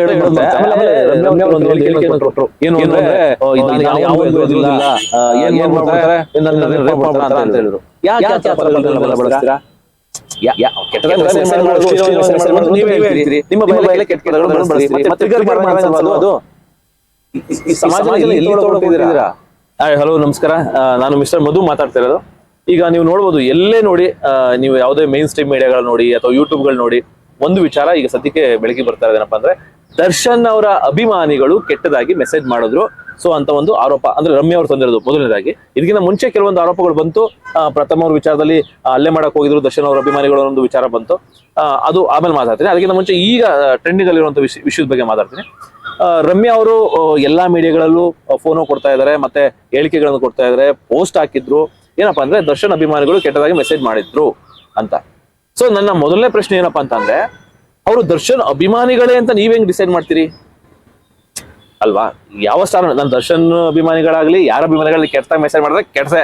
ಹೇಳಿದ್ರಂತೆ. ಆಮೇಲೆ ರಮ್ಯಾ ಅವರು ಒಂದು ಹೇಳಿಕೆಯನ್ನು ಕೊಟ್ರು. ಏನು ಅಂದ್ರೆ ನಾನು ಯಾವ ವಿರೋಧಿಲ್ಲ, ಏನ್ ಮಾಡ್ಬಿಡ್ತಾರೆ ನನ್ನ ರೇಪ್ ಮಾಡ್ಬಿಡ್ತಾರೆ ಅಂತ ಹೇಳಿದ್ರು. ಯಾಕೆ ಆ ಪದಗಳನ್ನೆಲ್ಲ ಬಳಸ್ತೀರಾ? ನೀವೇ ಹೇಳ್ತೀರಿ, ನಿಮ್ಮ ಬಾಯಲ್ಲಿ ಕೆಟ್ಟ ಪದಗಳನ್ನು ಬಳಸ್ತೀರಿ, ಮತ್ತೆ ಟ್ರಿಗರ್ ಮಾಡ್ತಾರೆ. ಅದು ಈ ಸಮಾಜದಲ್ಲಿ ಎಲ್ಲಿ ತೊಡಗಿದ್ದೀರಾ? ಹಲೋ ನಮಸ್ಕಾರ, ನಾನು ಮಿಸ್ಟರ್ ಮಧು ಮಾತಾಡ್ತಾ ಇರೋದು. ಈಗ ನೀವು ನೋಡ್ಬೋದು, ಎಲ್ಲೇ ನೋಡಿ, ನೀವು ಯಾವುದೇ ಮೈನ್ ಸ್ಟ್ರೀಮ್ ಮೀಡಿಯಾಗಳು ನೋಡಿ ಅಥವಾ ಯೂಟ್ಯೂಬ್ಗಳು ನೋಡಿ, ಒಂದು ವಿಚಾರ ಈಗ ಸದ್ಯಕ್ಕೆ ಬೆಳಕಿಗೆ ಬರ್ತಾ ಇರೋದೇನಪ್ಪ ಅಂದ್ರೆ, ದರ್ಶನ್ ಅವರ ಅಭಿಮಾನಿಗಳು ಕೆಟ್ಟದಾಗಿ ಮೆಸೇಜ್ ಮಾಡಿದ್ರು. ಸೊ ಅಂತ ಒಂದು ಆರೋಪ ಅಂದ್ರೆ ರಮ್ಯಾ ಅವ್ರು ತಂದಿರೋದು ಮೊದಲನೇದಾಗಿ. ಇದಕ್ಕಿಂತ ಮುಂಚೆ ಕೆಲವೊಂದು ಆರೋಪಗಳು ಬಂತು. ಪ್ರಥಮ ಅವ್ರ ವಿಚಾರದಲ್ಲಿ ಹಲ್ಲೆ ಮಾಡಕ್ ಹೋಗಿದ್ರು ದರ್ಶನ್ ಅವರ ಅಭಿಮಾನಿಗಳು ಒಂದು ವಿಚಾರ ಬಂತು. ಅದು ಆಮೇಲೆ ಮಾತಾಡ್ತೀನಿ. ಅದಕ್ಕಿಂತ ಮುಂಚೆ ಈಗ ಟ್ರೆಂಡಿಂಗ್ ಅಲ್ಲಿರುವಂತ ವಿಷಯದ ಬಗ್ಗೆ ಮಾತಾಡ್ತೀನಿ. ರಮ್ಯಾ ಅವರು ಎಲ್ಲಾ ಮೀಡಿಯಾಗಳಲ್ಲೂ ಫೋನ್ ಕೊಡ್ತಾ ಇದಾರೆ, ಮತ್ತೆ ಹೇಳಿಕೆಗಳನ್ನು ಕೊಡ್ತಾ ಇದಾರೆ, ಪೋಸ್ಟ್ ಹಾಕಿದ್ರು. ಏನಪ್ಪಾ ಅಂದ್ರೆ ದರ್ಶನ್ ಅಭಿಮಾನಿಗಳು ಕೆಟ್ಟದಾಗಿ ಮೆಸೇಜ್ ಮಾಡಿದ್ರು ಅಂತ. ಸೊ ನನ್ನ ಮೊದಲನೇ ಪ್ರಶ್ನೆ ಏನಪ್ಪಾ ಅಂತಂದ್ರೆ, ಅವರು ದರ್ಶನ್ ಅಭಿಮಾನಿಗಳೇ ಅಂತ ನೀವ್ ಹೆಂಗ್ ಡಿಸೈಡ್ ಮಾಡ್ತೀರಿ ಅಲ್ವಾ? ಯಾವ ಸ್ಟಾರ್, ನಾನು ದರ್ಶನ್ ಅಭಿಮಾನಿಗಳಾಗ್ಲಿ ಯಾರ ಅಭಿಮಾನಿಗಳಲ್ಲಿ ಕೆಟ್ಟದಾಗ ಮೆಸೇಜ್ ಮಾಡಿದ್ರೆ ಕೆಟ್ಟದೆ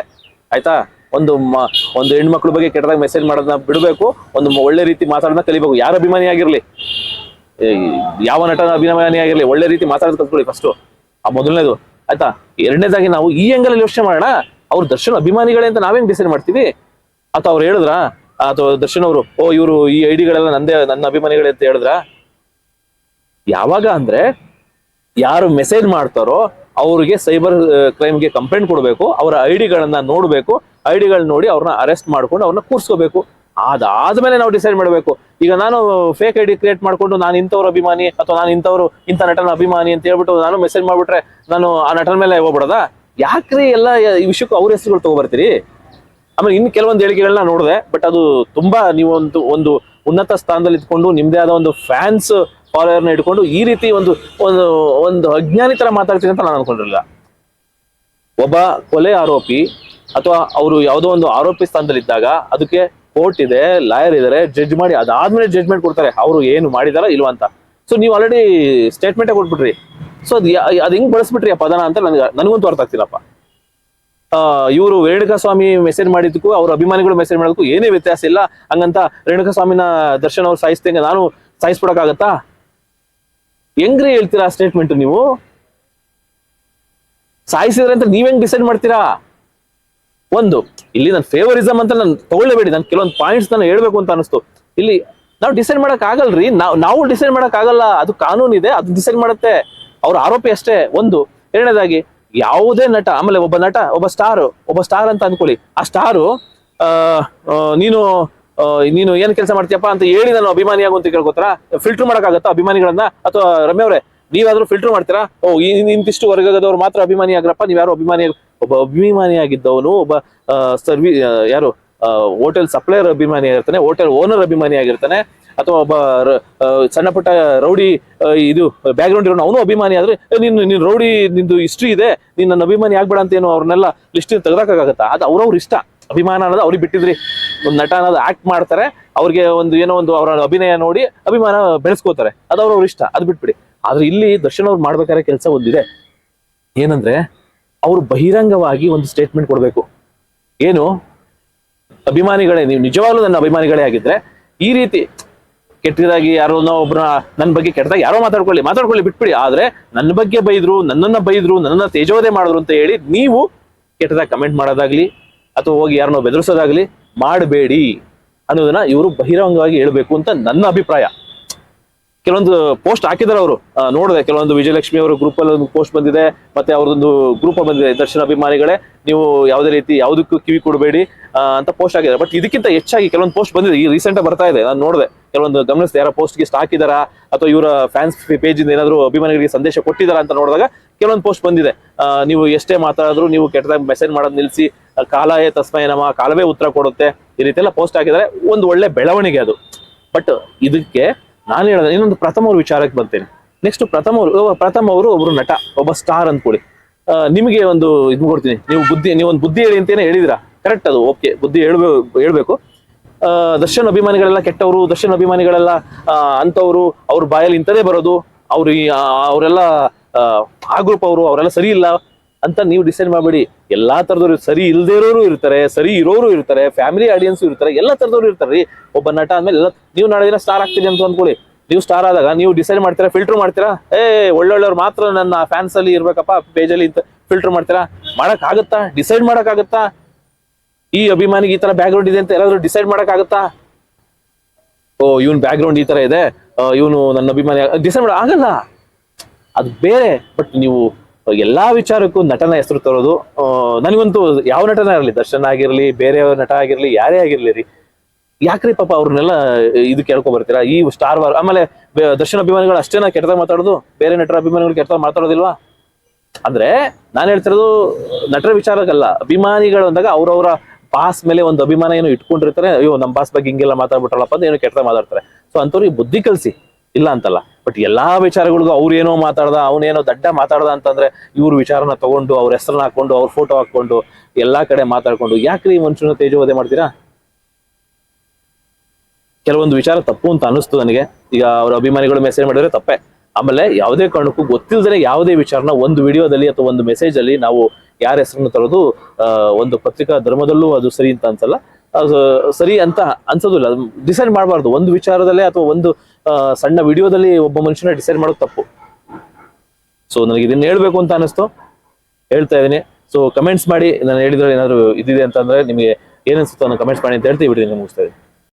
ಆಯ್ತಾ. ಒಂದು ಹೆಣ್ಮಕ್ಳ ಬಗ್ಗೆ ಕೆಟ್ಟದಾಗ ಮೆಸೇಜ್ ಮಾಡೋದನ್ನ ಬಿಡಬೇಕು, ಒಂದು ಒಳ್ಳೆ ರೀತಿ ಮಾತಾಡೋದನ್ನ ಕಲಿಬೇಕು. ಯಾರ ಅಭಿಮಾನಿ ಆಗಿರ್ಲಿ, ಯಾವ ನಟನ ಅಭಿಮಾನಿ ಆಗಿರ್ಲಿ, ಒಳ್ಳೆ ರೀತಿ ಮಾತಾಡೋದು ಕಲ್ತ್ಕೊಳ್ಳಿ ಫಸ್ಟ್. ಆ ಮೊದಲನೇದು ಆಯ್ತಾ. ಎರಡನೇದಾಗಿ ನಾವು ಈ ಅಂಗಲ್ ಯೋಚನೆ ಮಾಡೋಣ, ಅವ್ರು ದರ್ಶನ್ ಅಭಿಮಾನಿಗಳೇ ಅಂತ ನಾವೇನ್ ಡಿಸೈಡ್ ಮಾಡ್ತೀವಿ? ಅಥವಾ ಅವ್ರು ಹೇಳಿದ್ರ, ಅಥವಾ ದರ್ಶನ್ ಅವರು ಇವರು ಈ ಐಡಿಗಳೆಲ್ಲ ನನ್ನ ಅಭಿಮಾನಿಗಳೇ ಅಂತ ಹೇಳಿದ್ರ? ಯಾವಾಗ ಅಂದ್ರೆ, ಯಾರು ಮೆಸೇಜ್ ಮಾಡ್ತಾರೋ ಅವ್ರಿಗೆ ಸೈಬರ್ ಕ್ರೈಮ್ಗೆ ಕಂಪ್ಲೇಂಟ್ ಕೊಡಬೇಕು, ಅವರ ಐಡಿಗಳನ್ನ ನೋಡ್ಬೇಕು, ಐಡಿಗಳನ್ನ ನೋಡಿ ಅವ್ರನ್ನ ಅರೆಸ್ಟ್ ಮಾಡ್ಕೊಂಡು ಅವ್ರನ್ನ ಕೂರ್ಸ್ಕೋಬೇಕು. ಅದಾದ್ಮೇಲೆ ನಾವು ಡಿಸೈಡ್ ಮಾಡಬೇಕು. ಈಗ ನಾನು ಫೇಕ್ ಐಡಿ ಕ್ರಿಯೇಟ್ ಮಾಡ್ಕೊಂಡು ನಾನು ಇಂಥವ್ರ ಅಭಿಮಾನಿ ಅಥವಾ ನಾನು ಇಂಥ ನಟನ ಅಭಿಮಾನಿ ಅಂತ ಹೇಳ್ಬಿಟ್ಟು ನಾನು ಮೆಸೇಜ್ ಮಾಡ್ಬಿಟ್ರೆ ನಾನು ಆ ನಟನ ಮೇಲೆ ಹೋಗ್ಬಿಡೋದ? ಯಾಕ್ರಿ ಎಲ್ಲ ಈ ವಿಷಯಕ್ಕೂ ಅವ್ರ ಹೆಸರುಗಳು ತಗೋಬರ್ತೀರಿ? ಆಮೇಲೆ ಇನ್ನು ಕೆಲವೊಂದು ಹೇಳಿಕೆಗಳನ್ನ ನೋಡಿದೆ, ಬಟ್ ಅದು ತುಂಬಾ ನೀವು ಒಂದು ಉನ್ನತ ಸ್ಥಾನದಲ್ಲಿ ಇಟ್ಕೊಂಡು ನಿಮ್ದೇ ಆದ ಒಂದು ಫ್ಯಾನ್ಸ್ ಫಾಲೋವರ್ನ ಇಟ್ಕೊಂಡು ಈ ರೀತಿ ಒಂದು ಅಜ್ಞಾನಿ ತರ ಮಾತಾಡ್ತೀನಿ ಅಂತ ನಾನು ಅನ್ಕೊಂಡಿರಲಿಲ್ಲ. ಒಬ್ಬ ಕೊಲೆ ಆರೋಪಿ ಅಥವಾ ಅವರು ಯಾವುದೋ ಒಂದು ಆರೋಪಿ ಸ್ಥಾನದಲ್ಲಿ ಇದ್ದಾಗ ಅದಕ್ಕೆ ಕೋರ್ಟ್ ಇದೆ, ಲಾಯರ್ ಇದಾರೆ, ಜಡ್ಜ್ ಮಾಡಿ ಅದಾದ್ಮೇಲೆ ಜಡ್ಜ್ಮೆಂಟ್ ಕೊಡ್ತಾರೆ ಅವ್ರು ಏನು ಮಾಡಿದಾರ ಇಲ್ವಾ ಅಂತ. ಸೊ ನೀವು ಆಲ್ರೆಡಿ ಸ್ಟೇಟ್ಮೆಂಟೇ ಕೊಟ್ಬಿಟ್ರಿ. ಸೊ ಅದು ಹೆಂಗ್ ಬಳಸ್ಬಿಟ್ರಿ ಆ ಪದನ ಅಂತ ನನಗಂತೂ ಅರ್ಥ ಆಗ್ತಿಲ್ಲಪ್ಪ. ಇವರು ರೇಣುಕಾ ಸ್ವಾಮಿ ಮೆಸೇಜ್ ಮಾಡಿದ್ದಕ್ಕೂ ಅವ್ರ ಅಭಿಮಾನಿಗಳು ಮೆಸೇಜ್ ಮಾಡೋದಕ್ಕೂ ಏನೇ ವ್ಯತ್ಯಾಸ ಇಲ್ಲ. ಹಂಗಂತ ರೇಣುಕಾ ಸ್ವಾಮಿನ ದರ್ಶನ್ ಅವ್ರು ಸಾಯಿಸ್ತೇನೆ ನಾನು ಸಾಯಿಸ್ಬಿಡಕ್ಕಾಗತ್ತಾ? ಹೆಂಗ್ರಿ ಹೇಳ್ತೀರಾ ಸ್ಟೇಟ್ಮೆಂಟ್? ನೀವು ಸಾಯಿಸಿದ್ರೆ ಅಂತ ನೀವ್ ಹೆಂಗ್ ಡಿಸೈಡ್ ಮಾಡ್ತೀರಾ? ಇಲ್ಲಿ ನನ್ನ ಫೇವರಿಸಮ್ ಅಂತ ನಾನು ತಗೊಳ್ಳೇಬೇಡಿ, ನಾನು ಕೆಲವೊಂದು ಪಾಯಿಂಟ್ಸ್ ನಾನು ಹೇಳ್ಬೇಕು ಅಂತ ಅನಿಸ್ತು. ಇಲ್ಲಿ ನಾವು ಡಿಸೈಡ್ ಮಾಡಕ್ ಆಗಲ್ರಿ, ನಾವು ಡಿಸೈಡ್ ಮಾಡಕ್ ಆಗಲ್ಲ. ಅದು ಕಾನೂನು ಇದೆ, ಅದು ಡಿಸೈಡ್ ಮಾಡುತ್ತೆ. ಅವ್ರ ಆರೋಪಿ ಅಷ್ಟೇ. ಎರಡನೇದಾಗಿ ಯಾವುದೇ ನಟ, ಆಮೇಲೆ ಒಬ್ಬ ಸ್ಟಾರ್ ಅಂತ ಅನ್ಕೊಳ್ಳಿ. ಆ ಸ್ಟಾರು ನೀನು ಏನ್ ಕೆಲಸ ಮಾಡ್ತೀಯಪ್ಪ ಅಂತ ಹೇಳಿ ನಾನು ಅಭಿಮಾನಿ ಆಗು ಅಂತ ಕೇಳ್ಕೊತಾರ? ಫಿಲ್ಟರ್ ಮಾಡಕ್ಕಾಗತ್ತಾ ಅಭಿಮಾನಿಗಳನ್ನ? ಅಥವಾ ರಮ್ಯಾ ಅವರೇ ನೀವಾದ್ರೂ ಫಿಲ್ಟರ್ ಮಾಡ್ತೀರಾ? ಇಂತಿಷ್ಟು ವರ್ಗದವ್ರು ಮಾತ್ರ ಅಭಿಮಾನಿ ಆಗ್ರಪ್ಪ, ನೀವ್ಯಾರು ಒಬ್ಬ ಅಭಿಮಾನಿ ಆಗಿದ್ದವನು ಒಬ್ಬ ಹೋಟೆಲ್ ಸಪ್ಲೈಯರ್ ಅಭಿಮಾನಿ ಆಗಿರ್ತಾನೆ, ಹೋಟೆಲ್ ಓನರ್ ಅಭಿಮಾನಿ ಆಗಿರ್ತಾನೆ, ಅಥವಾ ಒಬ್ಬ ಸಣ್ಣ ಪುಟ್ಟ ರೌಡಿ ಇದು ಬ್ಯಾಕ್ ಗ್ರೌಂಡ್ ಇರೋನು ಅವನು ಅಭಿಮಾನಿ ಆದ್ರೆ ನೀನು ರೌಡಿ, ನಿಂದು ಹಿಸ್ಟ್ರಿ ಇದೆ, ನೀನ್ ನನ್ನ ಅಭಿಮಾನಿ ಆಗ್ಬೇಡ ಅಂತ ಏನು ಅವ್ರನ್ನೆಲ್ಲ ಲಿಸ್ಟ್ ತೆಗೆದಾಕಾಗತ್ತಾ? ಅದು ಅವ್ರವ್ರ ಇಷ್ಟ. ಅಭಿಮಾನ ಅನ್ನೋದು ಅವ್ರಿಗೆ ಬಿಟ್ಟಿದ್ರಿ. ಒಂದು ನಟ ಅನ್ನೋದು ಆಕ್ಟ್ ಮಾಡ್ತಾರೆ, ಅವ್ರಿಗೆ ಅವರ ಅಭಿನಯ ನೋಡಿ ಅಭಿಮಾನ ಬೆಳೆಸ್ಕೋತಾರೆ, ಅದು ಅವ್ರವ್ರ ಇಷ್ಟ, ಅದು ಬಿಟ್ಬಿಡಿ. ಆದ್ರೆ ಇಲ್ಲಿ ದರ್ಶನ್ ಅವ್ರು ಮಾಡ್ಬೇಕಾದ್ರೆ ಕೆಲಸ ಒಂದಿದೆ. ಏನಂದ್ರೆ, ಅವ್ರು ಬಹಿರಂಗವಾಗಿ ಒಂದು ಸ್ಟೇಟ್ಮೆಂಟ್ ಕೊಡ್ಬೇಕು. ಏನು, ಅಭಿಮಾನಿಗಳೇ, ನೀವು ನಿಜವಾಗ್ಲೂ ನನ್ನ ಅಭಿಮಾನಿಗಳೇ ಆಗಿದ್ರೆ ಈ ರೀತಿ ಕೆಟ್ಟದಾಗಿ ಯಾರೋನೋ ಒಬ್ರ ನನ್ನ ಬಗ್ಗೆ ಕೆಟ್ಟದಾಗಿ ಯಾರೋ ಮಾತಾಡ್ಕೊಳ್ಳಿ ಬಿಟ್ಬಿಡಿ. ಆದ್ರೆ ನನ್ನ ಬಗ್ಗೆ ನನ್ನನ್ನ ಬೈದ್ರು, ನನ್ನನ್ನ ತೇಜೋವಧೆ ಮಾಡಿದ್ರು ಅಂತ ಹೇಳಿ ನೀವು ಕೆಟ್ಟದಾಗಿ ಕಮೆಂಟ್ ಮಾಡೋದಾಗ್ಲಿ ಅಥವಾ ಹೋಗಿ ಯಾರನ್ನೋ ಬೆದರಿಸೋದಾಗ್ಲಿ ಮಾಡಬೇಡಿ ಅನ್ನೋದನ್ನ ಇವರು ಬಹಿರಂಗವಾಗಿ ಹೇಳ್ಬೇಕು ಅಂತ ನನ್ನ ಅಭಿಪ್ರಾಯ. ಕೆಲವೊಂದು ಪೋಸ್ಟ್ ಹಾಕಿದಾರೆ ಅವರು, ನೋಡಿದೆ. ಕೆಲವೊಂದು ವಿಜಯಲಕ್ಷ್ಮಿ ಅವರ ಗ್ರೂಪ್ ಅಲ್ಲಿ ಒಂದು ಪೋಸ್ಟ್ ಬಂದಿದೆ, ಮತ್ತೆ ಅವ್ರದೊಂದು ಗ್ರೂಪ್ ಬಂದಿದೆ, ದರ್ಶನ್ ಅಭಿಮಾನಿಗಳೇ ನೀವು ಯಾವುದೇ ರೀತಿ ಯಾವುದಕ್ಕೂ ಕಿವಿ ಕೊಡಬೇಡಿ ಅಂತ ಪೋಸ್ಟ್ ಹಾಕಿದ್ದಾರೆ. ಬಟ್ ಇದಕ್ಕಿಂತ ಹೆಚ್ಚಾಗಿ ಕೆಲವೊಂದು ಪೋಸ್ಟ್ ಬಂದಿದೆ, ಈ ರೀಸೆಂಟ್ ಬರ್ತಾ ಇದೆ, ನಾನು ನೋಡಿದೆ. ಕೆಲವೊಂದು ಗಮನಿಸಿದೆ, ಯಾರೋ ಪೋಸ್ಟ್ ಗಿಸ್ಟ್ ಹಾಕಿದಾರಾ ಅಥವಾ ಇವರ ಫ್ಯಾನ್ಸ್ ಪೇಜ್ ಇಂದ ಏನಾದ್ರು ಅಭಿಮಾನಿಗಳಿಗೆ ಸಂದೇಶ ಕೊಟ್ಟಿದಾರ ಅಂತ ನೋಡಿದಾಗ ಕೆಲವೊಂದು ಪೋಸ್ಟ್ ಬಂದಿದೆ. ನೀವು ಎಷ್ಟೇ ಮಾತಾಡಿದ್ರು ನೀವು ಕೆಟ್ಟದಾಗ ಮೆಸೇಜ್ ಮಾಡೋದು ನಿಲ್ಸಿ, ಕಾಲವೇ ತಸ್ಮೈ ನಮಃ, ಕಾಲವೇ ಉತ್ತರ ಕೊಡುತ್ತೆ, ಈ ರೀತಿ ಎಲ್ಲ ಪೋಸ್ಟ್ ಹಾಕಿದ್ದಾರೆ. ಒಂದು ಒಳ್ಳೆ ಬೆಳವಣಿಗೆ ಅದು. ಬಟ್ ಇದಕ್ಕೆ ನಾನು ಹೇಳಿದೆ, ಇನ್ನೊಂದು ಪ್ರಥಮ ಅವ್ರ ವಿಚಾರಕ್ಕೆ ಬರ್ತೇನೆ. ನೆಕ್ಸ್ಟ್ ಪ್ರಥಮ ಅವರು ಒಬ್ರು ನಟ, ಒಬ್ಬ ಸ್ಟಾರ್ ಅಂದ್ಕೊಳ್ಳಿ. ನಿಮಗೆ ಒಂದು ಇದು ಕೊಡ್ತೀನಿ, ನೀವೊಂದು ಬುದ್ಧಿ ಹೇಳಿ ಅಂತೇನೆ ಹೇಳಿದಿರಾ, ಕರೆಕ್ಟ್, ಅದು ಓಕೆ, ಬುದ್ಧಿ ಹೇಳ್ಬೇಕು. ದರ್ಶನ್ ಅಭಿಮಾನಿಗಳೆಲ್ಲ ಕೆಟ್ಟವರು, ದರ್ಶನ್ ಅಭಿಮಾನಿಗಳೆಲ್ಲ ಅಂತವ್ರು, ಅವ್ರ ಬಾಯಲ್ಲಿ ಇಂಥದೇ ಬರೋದು, ಅವರೆಲ್ಲ ಆ ಗ್ರೂಪ್ ಅವರೆಲ್ಲ ಸರಿ ಇಲ್ಲ ಅಂತ ನೀವು ಡಿಸೈಡ್ ಮಾಡಬೇಡಿ. ಎಲ್ಲಾ ತರದವ್ರು, ಸರಿ ಇಲ್ದೇ ಇರೋರು ಇರ್ತಾರೆ, ಸರಿ ಇರೋರು ಇರ್ತಾರೆ, ಫ್ಯಾಮಿಲಿ ಆಡಿಯನ್ಸ್ ಇರ್ತಾರೆ, ಎಲ್ಲಾ ತರದವ್ರು ಇರ್ತಾರೆ. ಒಬ್ಬ ನಟ ಅಂದ್ಮೇಲೆ ನೀವು ನಾಳೆ ದಿನ ಸ್ಟಾರ್ ಆಗ್ತೀರಿ ಅಂತ ಅಂದ್ಕೊಳ್ಳಿ, ನೀವು ಸ್ಟಾರ್ ಆದಾಗ ನೀವು ಡಿಸೈಡ್ ಮಾಡ್ತೀರಾ, ಫಿಲ್ಟರ್ ಮಾಡ್ತೀರಾ, ಒಳ್ಳೊಳ್ಳೆಯವ್ರು ಮಾತ್ರ ನನ್ನ ಫ್ಯಾನ್ಸ್ ಅಲ್ಲಿ ಇರ್ಬೇಕಪ್ಪ ಪೇಜಲ್ಲಿ ಅಂತ ಫಿಲ್ಟರ್ ಮಾಡ್ತೀರಾ? ಮಾಡಕ್ ಆಗುತ್ತಾ? ಡಿಸೈಡ್ ಮಾಡಕ್ ಆಗುತ್ತಾ? ಈ ಅಭಿಮಾನಿಗೆ ಈ ತರ ಬ್ಯಾಕ್ ಗ್ರೌಂಡ್ ಇದೆ ಅಂತ ಯಾರಾದ್ರೂ ಡಿಸೈಡ್ ಮಾಡಕ್ ಆಗುತ್ತಾ? ಇವನ್ ಬ್ಯಾಕ್ ಗ್ರೌಂಡ್ ಈ ತರ ಇದೆ, ಇವನು ನನ್ನ ಅಭಿಮಾನಿ ಡಿಸೈಡ್ ಮಾಡ ಆಗಲ್ಲ. ಅದು ಬೇರೆ. ಬಟ್ ನೀವು ಎಲ್ಲಾ ವಿಚಾರಕ್ಕೂ ನಟನ ಹೆಸರು ತರೋದು, ನನಗಂತೂ ಯಾವ ನಟನ ಇರಲಿ, ದರ್ಶನ್ ಆಗಿರ್ಲಿ, ಬೇರೆ ನಟ ಆಗಿರ್ಲಿ, ಯಾರೇ ಆಗಿರ್ಲಿ ರೀ, ಯಾಕ್ರಿ ಪಾಪ ಅವ್ರನ್ನೆಲ್ಲ ಇದು ಕೇಳ್ಕೊ ಬರ್ತೀರಾ? ಈ ಸ್ಟಾರ್ ವಾರ್ ಆಮೇಲೆ ದರ್ಶನ್ ಅಭಿಮಾನಿಗಳು ಅಷ್ಟೇನಾ ಕೆಟ್ಟದಾಗ ಮಾತಾಡೋದು? ಬೇರೆ ನಟರ ಅಭಿಮಾನಿಗಳು ಕೆಟ್ಟದಾಗ ಮಾತಾಡೋದಿಲ್ವಾ? ಅಂದ್ರೆ ನಾನು ಹೇಳ್ತಿರೋದು ನಟರ ವಿಚಾರಕ್ಕಲ್ಲ, ಅಭಿಮಾನಿಗಳು ಅಂದಾಗ ಅವ್ರವ್ರ ಬಾಸ್ ಮೇಲೆ ಒಂದು ಅಭಿಮಾನ ಏನೋ ಇಟ್ಕೊಂಡಿರ್ತಾರೆ. ಅಯ್ಯೋ ನಮ್ಮ ಬಾಸ್ ಬಗ್ಗೆ ಹಿಂಗೆಲ್ಲ ಮಾತಾಡ್ಬಿಟ್ರಲ್ಲಪ್ಪ ಅಂತ ಏನೋ ಕೆಟ್ಟದಾಗ ಮಾತಾಡ್ತಾರೆ. ಸೊ ಅಂತವ್ರಿಗೆ ಬುದ್ಧಿ ಕಲ್ಸಿ, ಇಲ್ಲ ಅಂತಲ್ಲ. ಬಟ್ ಎಲ್ಲಾ ವಿಚಾರಗಳಿಗೂ ಅವ್ರೇನೋ ಮಾತಾಡ್ದ, ಅವನೇನೋ ದಡ್ಡ ಮಾತಾಡ್ದ ಅಂತಂದ್ರೆ ಇವ್ರ ವಿಚಾರನ ತಗೊಂಡು ಅವ್ರ ಹೆಸರನ್ನ ಹಾಕೊಂಡು ಅವ್ರ ಫೋಟೋ ಹಾಕೊಂಡು ಎಲ್ಲಾ ಕಡೆ ಮಾತಾಡ್ಕೊಂಡು ಯಾಕ್ರಿ ಮನುಷ್ಯನ ತೇಜೋವಧೆ ಮಾಡ್ತೀರಾ? ಕೆಲವೊಂದು ವಿಚಾರ ತಪ್ಪು ಅಂತ ಅನಿಸ್ತು ನನಗೆ. ಈಗ ಅವ್ರ ಅಭಿಮಾನಿಗಳು ಮೆಸೇಜ್ ಮಾಡಿದ್ರೆ ತಪ್ಪೆ. ಆಮೇಲೆ ಯಾವುದೇ ಕಾರಣಕ್ಕೂ ಗೊತ್ತಿಲ್ಲದೆ ಯಾವುದೇ ವಿಚಾರನ ಒಂದು ವಿಡಿಯೋದಲ್ಲಿ ಅಥವಾ ಒಂದು ಮೆಸೇಜ್ ಅಲ್ಲಿ ನಾವು ಯಾರ ಹೆಸರನ್ನು ತರೋದು ಒಂದು ಪತ್ರಿಕಾ ಧರ್ಮದಲ್ಲೂ ಅದು ಸರಿ ಅಂತ ಅನ್ಸಲ್ಲ, ಅದು ಸರಿ ಅಂತ ಅನ್ಸೋದಿಲ್ಲ. ಡಿಸೈಡ್ ಮಾಡಬಾರ್ದು ಒಂದು ವಿಚಾರದಲ್ಲೇ ಅಥವಾ ಒಂದು ಸಣ್ಣ ವಿಡಿಯೋದಲ್ಲಿ ಒಬ್ಬ ಮನುಷ್ಯನ ಡಿಸೈಡ್ ಮಾಡೋದು ತಪ್ಪು. ಸೊ ನನಗೆ ಇದನ್ನ ಹೇಳ್ಬೇಕು ಅಂತ ಅನಿಸ್ತು, ಹೇಳ್ತಾ ಇದೀನಿ. ಸೊ ಕಮೆಂಟ್ಸ್ ಮಾಡಿ, ನಾನು ಹೇಳಿದ್ರೆ ಏನಾದ್ರು ಇದಿದೆ ಅಂತಂದ್ರೆ ನಿಮಗೆ ಏನ್ ಅನ್ಸುತ್ತೋ ಕಮೆಂಟ್ಸ್ ಮಾಡಿ ಅಂತ ಹೇಳ್ತೀವಿ. ವಿಡಿಯೋ ಮುಗಿಸ್ತಾ ಇದ್ದೀನಿ.